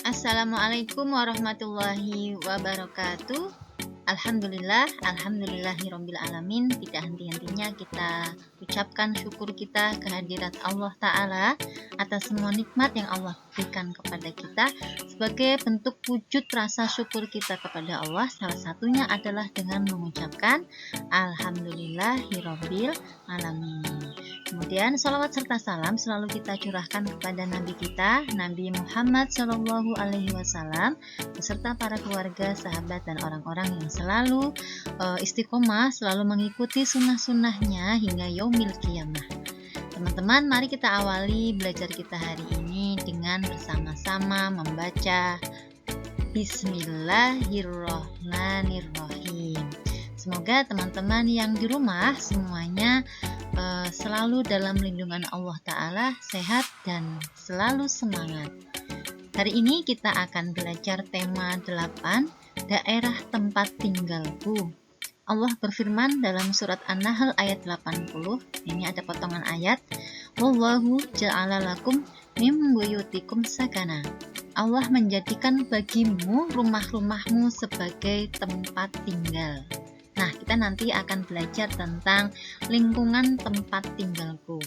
Assalamualaikum warahmatullahi wabarakatuh. Alhamdulillahirabbil alamin. Tidak henti-hentinya kita ucapkan syukur kita kehadirat Allah Ta'ala atas semua nikmat yang Allah berikan kepada kita. Sebagai bentuk wujud rasa syukur kita kepada Allah, salah satunya adalah dengan mengucapkan Alhamdulillahirabbil alamin. Kemudian salawat serta salam selalu kita curahkan kepada Nabi kita, Nabi Muhammad SAW, beserta para keluarga, sahabat, dan orang-orang yang selalu istiqomah, selalu mengikuti sunnah-sunnahnya hingga yaumil qiyamah. Teman-teman, mari kita awali belajar kita hari ini dengan bersama-sama membaca Bismillahirrahmanirrahim. Semoga teman-teman yang di rumah semuanya selalu dalam lindungan Allah Ta'ala, sehat dan selalu semangat. Hari ini kita akan belajar tema 8, daerah tempat tinggalku. Allah berfirman dalam surat An-Nahl ayat 80, ini ada potongan ayat, Wallahu ja'ala lakum mim buyutikum sakana. Allah menjadikan bagimu rumah-rumahmu sebagai tempat tinggal. Nah, kita nanti akan belajar tentang lingkungan tempat tinggalku.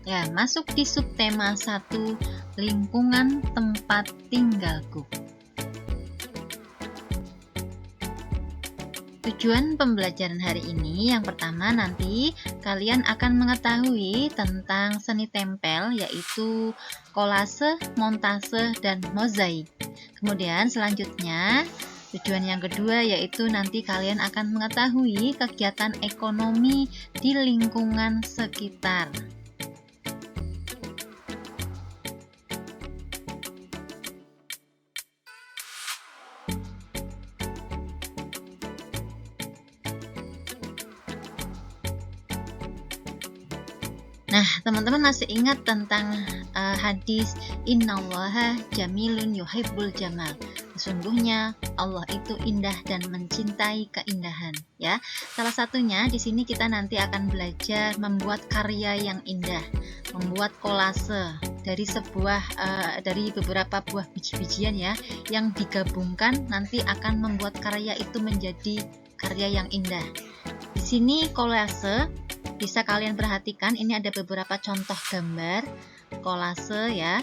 Ya, masuk di subtema 1, lingkungan tempat tinggalku. Tujuan pembelajaran hari ini, yang pertama nanti kalian akan mengetahui tentang seni tempel, yaitu kolase, montase, dan mozaik. Kemudian selanjutnya, tujuan yang kedua yaitu nanti kalian akan mengetahui kegiatan ekonomi di lingkungan sekitar. Nah, teman-teman masih ingat tentang hadis Innallaha jamilun yuhibbul jamal. Sesungguhnya Allah itu indah dan mencintai keindahan, ya. Salah satunya di sini kita nanti akan belajar membuat karya yang indah, membuat kolase dari beberapa buah biji-bijian ya, yang digabungkan nanti akan membuat karya itu menjadi karya yang indah. Di sini kolase bisa kalian perhatikan, ini ada beberapa contoh gambar kolase ya.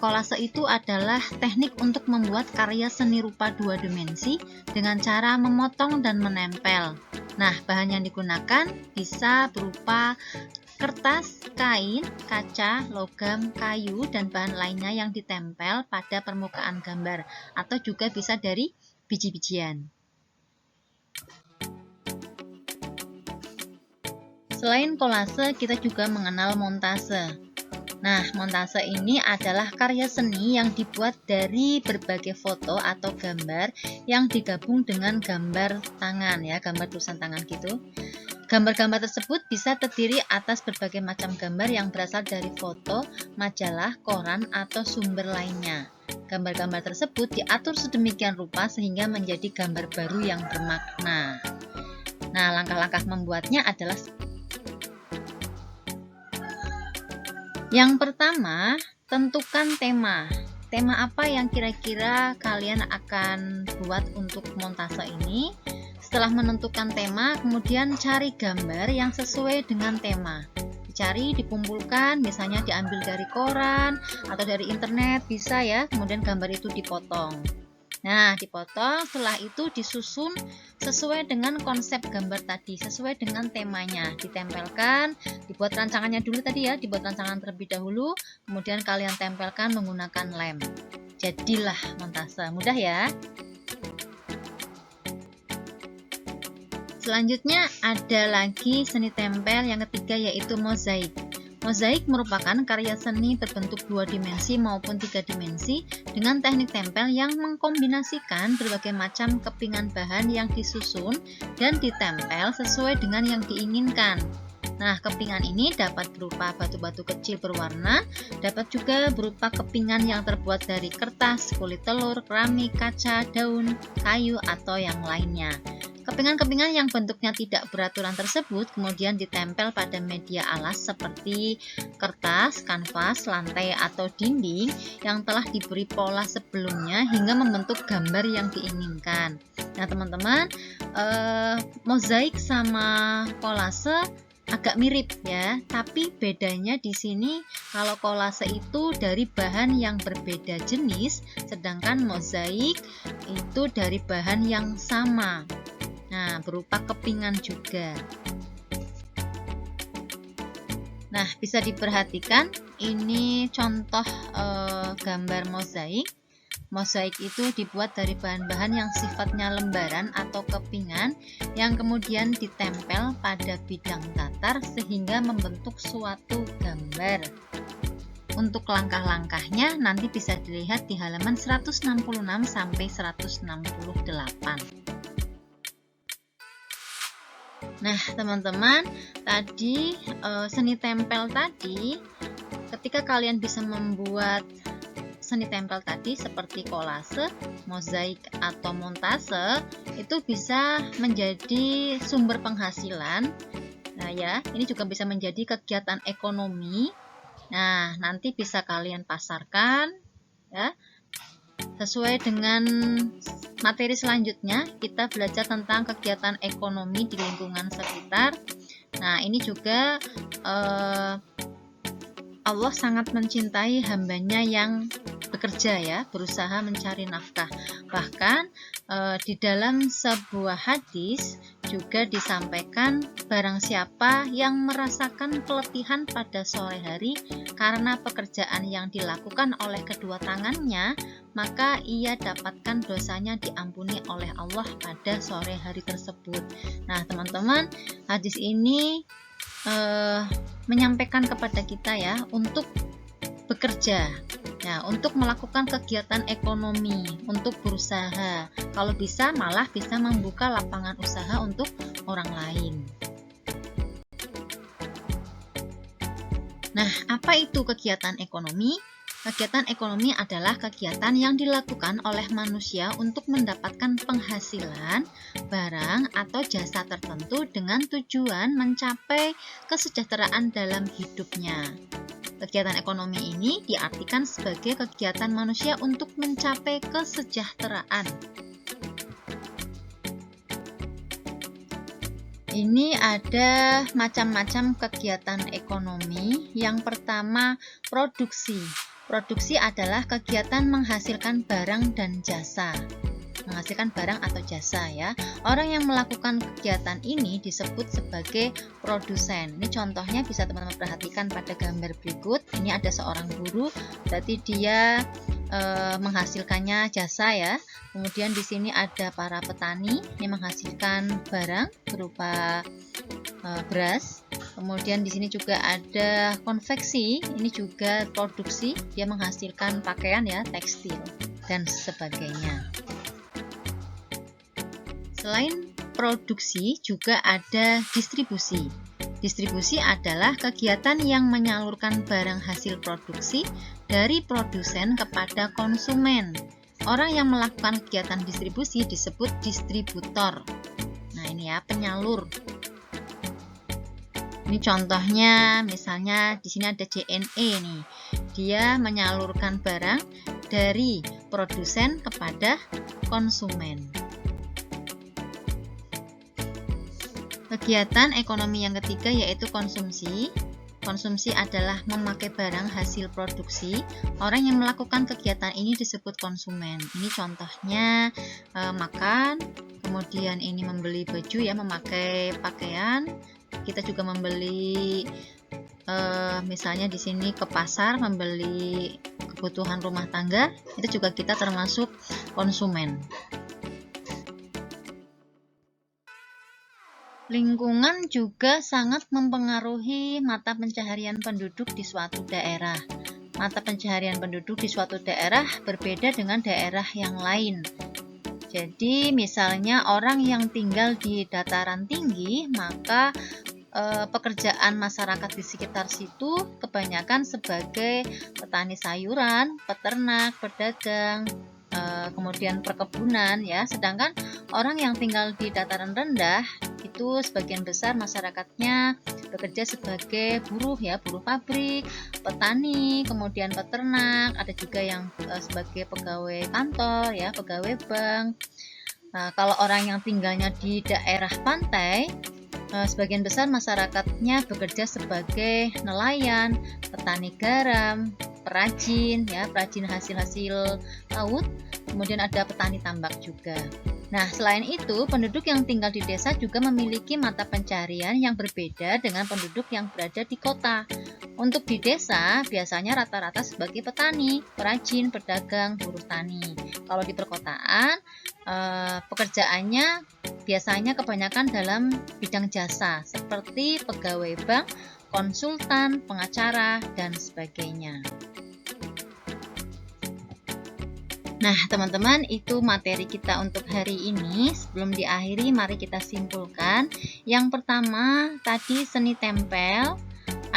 Kolase itu adalah teknik untuk membuat karya seni rupa 2 dimensi dengan cara memotong dan menempel. Nah, bahan yang digunakan bisa berupa kertas, kain, kaca, logam, kayu, dan bahan lainnya yang ditempel pada permukaan gambar, atau juga bisa dari biji-bijian. Selain kolase, kita juga mengenal montase. Nah, montase ini adalah karya seni yang dibuat dari berbagai foto atau gambar yang digabung dengan gambar tangan ya, gambar tulisan tangan gitu. Gambar-gambar tersebut bisa terdiri atas berbagai macam gambar yang berasal dari foto, majalah, koran, atau sumber lainnya. Gambar-gambar tersebut diatur sedemikian rupa sehingga menjadi gambar baru yang bermakna. Nah, langkah-langkah membuatnya adalah yang pertama, tentukan tema. Tema apa yang kira-kira kalian akan buat untuk montase ini? Setelah menentukan tema, kemudian cari gambar yang sesuai dengan tema. Dicari, dikumpulkan, misalnya diambil dari koran atau dari internet, bisa ya. Kemudian gambar itu dipotong. Nah, dipotong, setelah itu disusun sesuai dengan konsep gambar tadi, sesuai dengan temanya. Ditempelkan, dibuat rancangannya dulu tadi ya, dibuat rancangan terlebih dahulu, kemudian kalian tempelkan menggunakan lem. Jadilah montase, mudah ya. Selanjutnya ada lagi seni tempel yang ketiga, yaitu mozaik. Mozaik merupakan karya seni berbentuk 2 dimensi maupun 3 dimensi dengan teknik tempel yang mengkombinasikan berbagai macam kepingan bahan yang disusun dan ditempel sesuai dengan yang diinginkan. Nah, kepingan ini dapat berupa batu-batu kecil berwarna, dapat juga berupa kepingan yang terbuat dari kertas, kulit telur, keramik, kaca, daun, kayu, atau yang lainnya. Kepingan-kepingan yang bentuknya tidak beraturan tersebut kemudian ditempel pada media alas seperti kertas, kanvas, lantai, atau dinding yang telah diberi pola sebelumnya hingga membentuk gambar yang diinginkan. Nah, teman-teman, mozaik sama kolase agak mirip ya, tapi bedanya di sini kalau kolase itu dari bahan yang berbeda jenis, sedangkan mozaik itu dari bahan yang sama. Nah, berupa kepingan juga. Nah, bisa diperhatikan ini contoh gambar mozaik. Mozaik itu dibuat dari bahan-bahan yang sifatnya lembaran atau kepingan yang kemudian ditempel pada bidang datar sehingga membentuk suatu gambar. Untuk langkah-langkahnya nanti bisa dilihat di halaman 166 sampai 168. Nah, teman-teman, tadi seni tempel tadi, ketika kalian bisa membuat seni tempel tadi seperti kolase, mozaik, atau montase, itu bisa menjadi sumber penghasilan. Nah ya, ini juga bisa menjadi kegiatan ekonomi. Nah, nanti bisa kalian pasarkan ya. Sesuai dengan materi selanjutnya, kita belajar tentang kegiatan ekonomi di lingkungan sekitar. Nah, ini juga Allah sangat mencintai hambanya yang bekerja ya, berusaha mencari nafkah. Bahkan di dalam sebuah hadis juga disampaikan barang siapa yang merasakan keletihan pada sore hari karena pekerjaan yang dilakukan oleh kedua tangannya, maka ia dapatkan dosanya diampuni oleh Allah pada sore hari tersebut. Nah, teman-teman, hadis ini menyampaikan kepada kita ya untuk bekerja. Nah, untuk melakukan kegiatan ekonomi, untuk berusaha. Kalau bisa malah bisa membuka lapangan usaha untuk orang lain. Nah, apa itu kegiatan ekonomi? Kegiatan ekonomi adalah kegiatan yang dilakukan oleh manusia untuk mendapatkan penghasilan, barang, atau jasa tertentu dengan tujuan mencapai kesejahteraan dalam hidupnya. Kegiatan ekonomi ini diartikan sebagai kegiatan manusia untuk mencapai kesejahteraan. Ini ada macam-macam kegiatan ekonomi. Yang pertama, produksi. Produksi adalah kegiatan menghasilkan barang dan jasa. Menghasilkan barang atau jasa ya. Orang yang melakukan kegiatan ini disebut sebagai produsen. Ini contohnya bisa teman-teman perhatikan pada gambar berikut. Ini ada seorang guru, berarti dia menghasilkannya jasa ya. Kemudian di sini ada para petani, ini menghasilkan barang berupa beras. Kemudian di sini juga ada konveksi, ini juga produksi, dia menghasilkan pakaian ya, tekstil dan sebagainya. Selain produksi juga ada distribusi. Distribusi adalah kegiatan yang menyalurkan barang hasil produksi dari produsen kepada konsumen. Orang yang melakukan kegiatan distribusi disebut distributor. Nah, ini ya, penyalur. Ini contohnya, misalnya di sini ada JNE nih. Dia menyalurkan barang dari produsen kepada konsumen. Kegiatan ekonomi yang ketiga yaitu konsumsi. Konsumsi adalah memakai barang hasil produksi. Orang yang melakukan kegiatan ini disebut konsumen. Ini contohnya makan, kemudian ini membeli baju ya, memakai pakaian. Kita juga membeli misalnya di sini ke pasar membeli kebutuhan rumah tangga, itu juga kita termasuk konsumen. Lingkungan juga sangat mempengaruhi mata pencaharian penduduk di suatu daerah. Mata pencaharian penduduk di suatu daerah berbeda dengan daerah yang lain. Jadi misalnya orang yang tinggal di dataran tinggi, maka pekerjaan masyarakat di sekitar situ kebanyakan sebagai petani sayuran, peternak, pedagang, kemudian perkebunan ya. Sedangkan orang yang tinggal di dataran rendah itu sebagian besar masyarakatnya bekerja sebagai buruh ya, buruh pabrik, petani, kemudian peternak, ada juga yang sebagai pegawai kantor ya, pegawai bank. Nah, kalau orang yang tinggalnya di daerah pantai, sebagian besar masyarakatnya bekerja sebagai nelayan, petani garam, perajin ya, perajin hasil-hasil laut, kemudian ada petani tambak juga. Nah, selain itu, penduduk yang tinggal di desa juga memiliki mata pencarian yang berbeda dengan penduduk yang berada di kota. Untuk di desa, biasanya rata-rata sebagai petani, perajin, pedagang, buruh tani. Kalau di perkotaan, pekerjaannya biasanya kebanyakan dalam bidang jasa, seperti pegawai bank, konsultan, pengacara, dan sebagainya. Nah, teman-teman, itu materi kita untuk hari ini. Sebelum diakhiri, mari kita simpulkan. Yang pertama, tadi seni tempel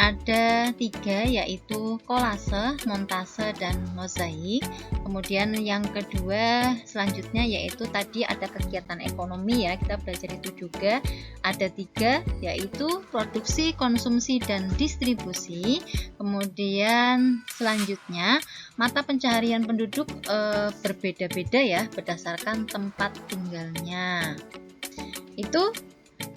ada 3, yaitu kolase, montase, dan mozaik. Kemudian yang kedua selanjutnya yaitu tadi ada kegiatan ekonomi ya, kita belajar itu juga. Ada 3, yaitu produksi, konsumsi, dan distribusi. Kemudian selanjutnya mata pencaharian penduduk berbeda-beda ya berdasarkan tempat tinggalnya. Itu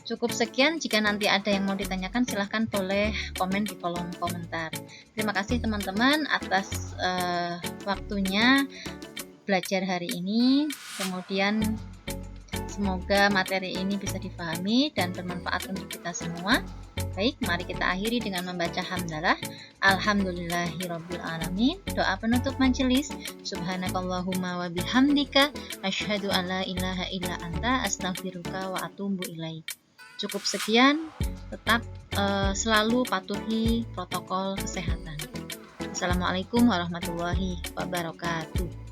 cukup sekian. Jika nanti ada yang mau ditanyakan, silahkan boleh komen di kolom komentar. Terima kasih teman-teman atas waktunya belajar hari ini. Kemudian semoga materi ini bisa dipahami dan bermanfaat untuk kita semua. Baik, mari kita akhiri dengan membaca hamdalah. Alhamdulillahirabbil alamin. Doa penutup majelis. Subhanakallahumma wa bihamdika asyhadu an la ilaha illa anta astaghfiruka wa atubu ilaik. Cukup sekian, tetap selalu patuhi protokol kesehatan. Assalamualaikum warahmatullahi wabarakatuh.